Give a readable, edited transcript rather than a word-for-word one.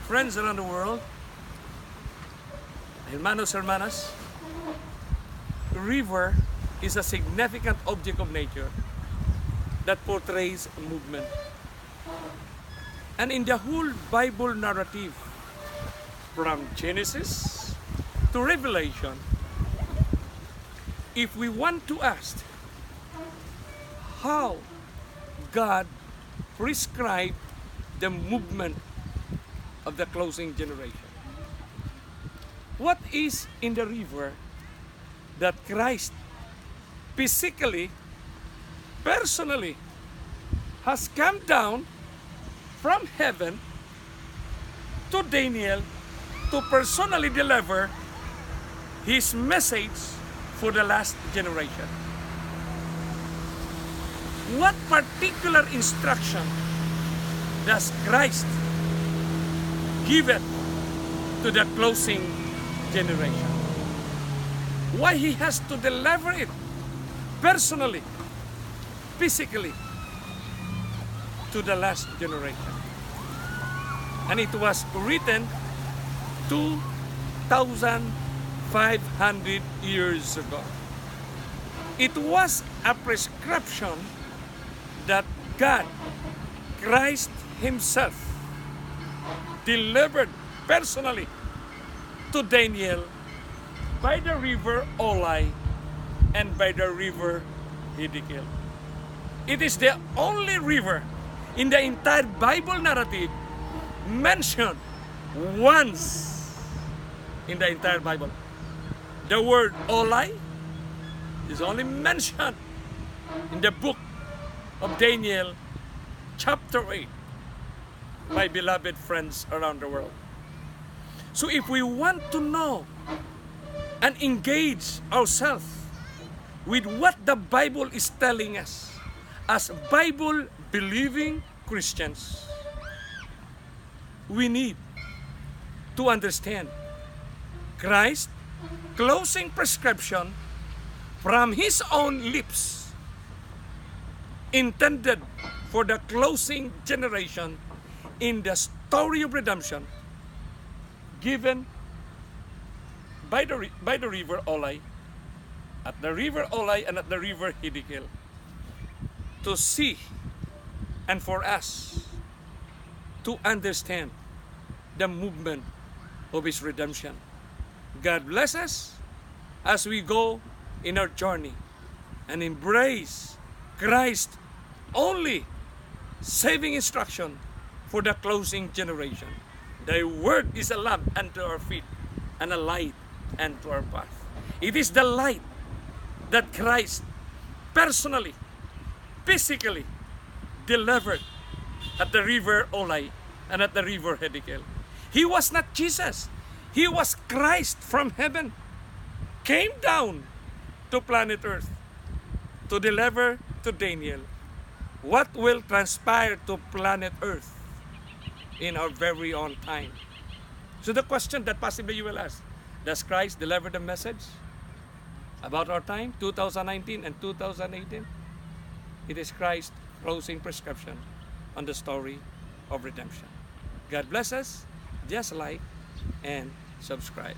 friends around the world, hermanos, hermanas, river is a significant object of nature that portrays movement. And in the whole Bible narrative, from Genesis to Revelation, if we want to ask how God prescribed the movement of the closing generation, what is in the river that Christ physically, personally has come down from heaven to Daniel to personally deliver his message for the last generation? What particular instruction does Christ give it to the closing generation? Why he has to deliver it personally, physically, to the last generation? And it was written 2,500 years ago. It was a prescription that God, Christ himself, delivered personally to Daniel by the river Olai and by the river Hiddekel. It is the only river in the entire Bible narrative mentioned once in the entire Bible. The word Olai is only mentioned in the book of Daniel, chapter 8, my beloved friends around the world. So if we want to know and engage ourselves with what the Bible is telling us as Bible-believing Christians, we need to understand Christ's closing prescription from his own lips, intended for the closing generation in the story of redemption, given by the river Olai, at the river Olai and at the river Hiddekel, to see and for us to understand the movement of his redemption. God bless us as we go in our journey and embrace Christ's only saving instruction for the closing generation. Thy word is a lamp unto our feet and a light unto our path. It is the light that Christ personally, physically delivered at the river Olai and at the river Hiddekel. He was not Jesus. He was Christ from heaven, came down to planet Earth to deliver to Daniel what will transpire to planet Earth in our very own time. So the question that possibly you will ask, does Christ deliver the message about our time, 2019 and 2018? It is Christ's closing prescription on the story of redemption. God bless us. Just like and subscribe.